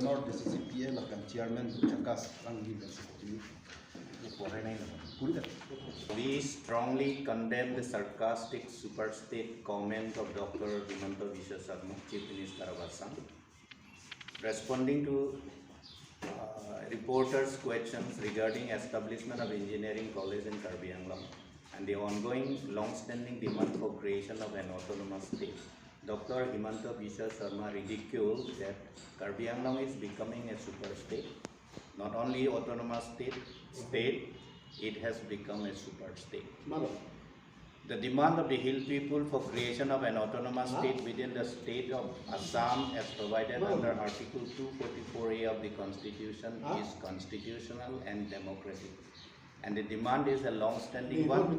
Our JCCPA lakan chairman Chakas We strongly condemn the sarcastic superstate comment of Dr. Himanta Biswa Sarma, Chief Minister of Assam. Responding to reporters' questions regarding establishment of engineering college in Karbi Anglong and the ongoing long-standing demand for creation of an autonomous state, Dr. Himanta Biswa Sarma ridiculed that Karbi Anglong is becoming a super state. Not only autonomous state, it has become a super state. The demand of the hill people for creation of an autonomous state within the state of Assam as provided under Article 244A of the Constitution is constitutional and democratic. And the demand is a long-standing one,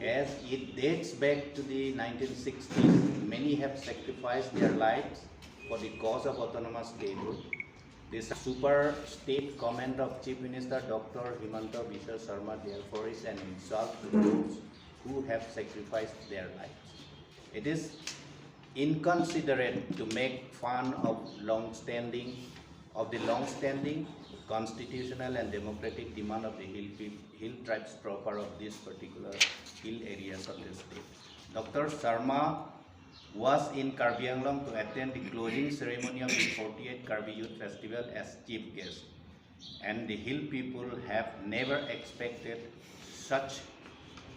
as it dates back to the 1960s. Many have sacrificed their lives for the cause of autonomous statehood. This super state comment of Chief Minister Dr. Himanta Biswa Sarma therefore is an insult to those who have sacrificed their lives. It is inconsiderate to make fun of the long-standing constitutional and democratic demand of the hill tribes proper of this particular hill areas of the state. Dr. Sarma was in Karbi Anglong to attend the closing ceremony of the 48th Karbi Youth Festival as chief guest, and the hill people have never expected such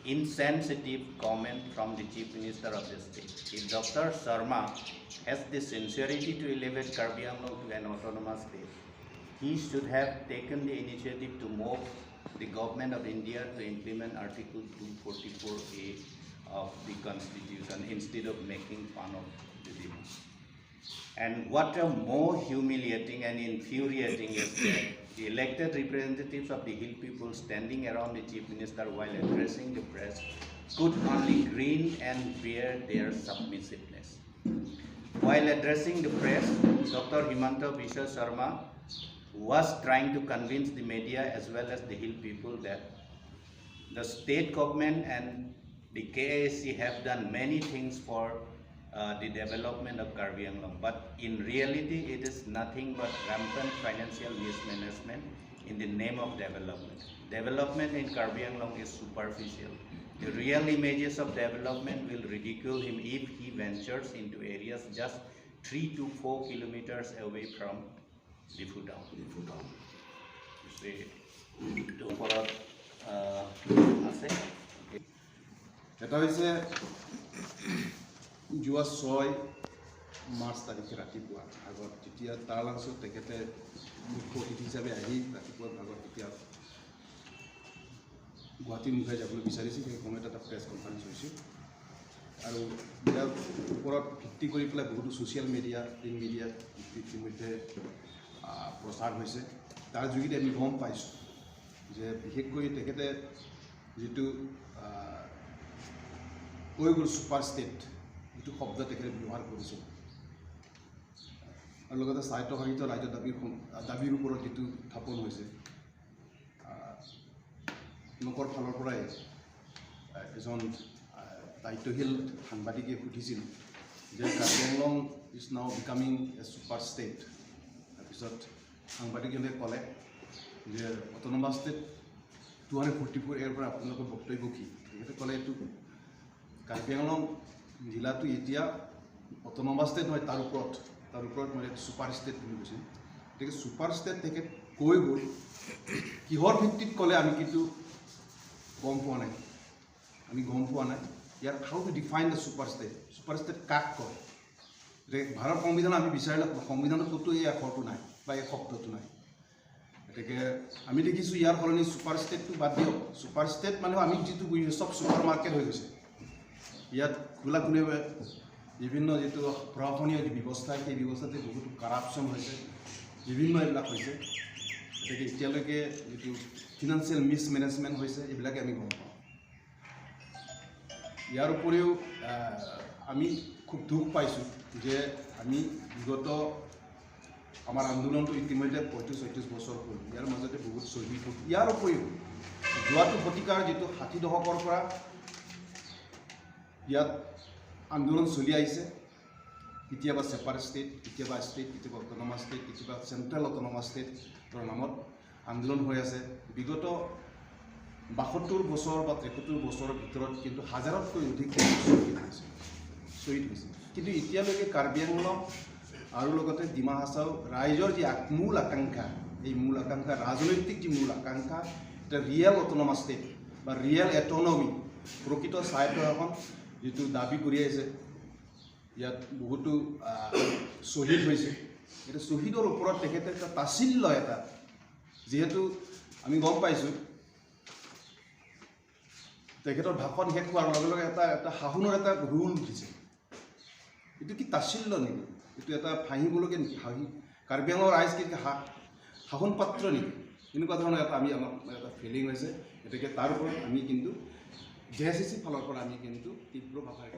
insensitive comment from the Chief Minister of the state. If Dr. Sarma has the sincerity to elevate Karbi Anglong to an autonomous state, he should have taken the initiative to move the government of India to implement Article 244A of the Constitution instead of making fun of the demand. And what are more humiliating and infuriating is that the elected representatives of the hill people standing around the Chief Minister while addressing the press could only grin and bear their submissiveness. While addressing the press, Dr. Himanta Biswa Sarma was trying to convince the media as well as the hill people that the state government and the KASC have done many things for the development of Karbi Anglong, but in reality it is nothing but rampant financial mismanagement in the name of development. Development in Karbi Anglong is superficial. The real images of development will ridicule him if he ventures into areas just 3 to 4 kilometers away from the Futown. এটা হৈছে যোৱা 6 March তাৰিখে ৰাতিপুৱা আগত যেতিয়া তাৰ লাঞ্চত তেখেতে মুখ্য অতিথি হিচাপে আহি ৰাতিপুৱা ভাগত তেতিয়া গুৱাহাটীৰ মুখে যাবলৈ বিচাৰিছিল। সেই সময়ত এটা প্ৰেছ কনফাৰেঞ্চ হৈছিল আৰু ইয়াৰ ওপৰত ভিত্তি কৰি পেলাই বহুতো ছ'চিয়েল মিডিয়া প্ৰিণ্ট মিডিয়াত ইতিমধ্যে প্ৰচাৰ হৈছে। তাৰ যোগেদি আমি গম পাইছোঁ যে বিশেষকৈ তেখেতে যিটো ওয়েগুল সুপাৰ স্টেট এইটো শব্দ তেখেতে ব্যৱহাৰ কৰিছিল আৰু লগতে স্বায়ত্তশাসিত ৰাজ্য দাবীৰ ওপৰত যিটো স্থাপন হৈছে লোকৰ ফালৰ পৰাই এজন দায়িত্বশীল সাংবাদিকে সুধিছিল যে Karbi Anglong is now becoming A super state. তাৰপিছত সাংবাদিকজনে ক'লে যে অট'নমাছ ষ্টেট 244 এৰ পৰা আপোনালোকৰ বক্তব্য কি? তেখেতে ক'লে এইটো কাৰ্বি আংলং জিলাটো এতিয়া অট'নমাছ ষ্টেট নহয়, তাৰ ওপৰত মানে ছুপাৰ ষ্টেট বুলি কৈছে। গতিকে ছুপাৰ ষ্টেট তেখেত কৈ গ'ল, কিহৰ ভিত্তিত ক'লে আমি কিন্তু গম পোৱা নাই। ইয়াৰ how to define the super state কাক কয়? গতিকে ভাৰত সংবিধান আমি বিচাৰিলে সংবিধানত ক'তো এই আখৰটো নাই বা এই শব্দটো নাই। গতিকে আমি দেখিছোঁ ইয়াৰ সলনি ছুপাৰ ষ্টেটটো বাদ দিয়ক। ছুপাৰ ষ্টেট মানে আমি যিটো বুজিছোঁ চব ছুপাৰ মাৰ্কেট হৈ গৈছে। ইয়াত খোলাখুলিভাৱে বিভিন্ন যিটো প্ৰশাসনীয় যি ব্যৱস্থা সেই ব্যৱস্থাতে বহুতো কাৰাপশ্যন হৈছে, বিভিন্ন এইবিলাক হৈছে। গতিকে এতিয়ালৈকে যিটো ফিনান্সিয়েল মিছমেনেজমেণ্ট হৈছে এইবিলাকে আমি গম পাওঁ। ইয়াৰ উপৰিও আমি খুব দুখ পাইছোঁ যে আমি বিগত আমাৰ আন্দোলনটো ইতিমধ্যে 35-36 বছৰ হ'ল, ইয়াৰ মাজতে বহুত শ্বহীদ হ'ল। ইয়াৰ উপৰিও যোৱাটো শতিকাৰ যিটো 60 দশকৰ পৰা ইয়াত আন্দোলন চলি আহিছে। কেতিয়াবা সেপাৰেট স্টেট, কেতিয়াবা স্টেট, কেতিয়াবা অটোনমাস স্টেট, কেতিয়াবা সেন্ট্ৰাল অটোনমাস স্টেটৰ নামত আন্দোলন হৈ আছে। বিগত ৭২ বছৰ বা ৭৩ বছৰৰ ভিতৰত কিন্তু হাজাৰতকৈ অধিক শ্বহীদ হৈছে। কিন্তু এতিয়ালৈকে কাৰ্বি আংলং আৰু লগতে ডিমা হাছাও ৰাইজৰ যি মূল আকাংক্ষা, এই মূল আকাংক্ষা ৰাজনৈতিক যি মূল আকাংক্ষা, এটা ৰিয়েল অটোনমাস ষ্টেট বা ৰিয়েল অটনমি, প্ৰকৃত স্বায়ত্ত শাসন যিটো দাবী কৰি আছে। ইয়াত বহুতো শ্বহীদ হৈছে। এটা শ্বহীদৰ ওপৰত তেখেতে এটা তাচিল্য এটা, যিহেতু আমি গম পাইছোঁ তেখেতৰ ভাষণ শেষ হোৱাৰ লগে লগে এটা শাসনৰ এটা ৰুল উঠিছে। এইটো কি তাচিল্য নেকি? এইটো এটা ফাঁহিবলগীয়া নেকি? কাৰ্বি আংলঙৰ ৰাইজ কি শাসন পাত্ৰ নেকি? এনেকুৱা ধৰণৰ আমাৰ এটা ফিলিং হৈছে। গতিকে তাৰ ওপৰত আমি কিন্তু JCC ফালৰ পৰা আমি কিন্তু তীব্ৰ ভাষাৰে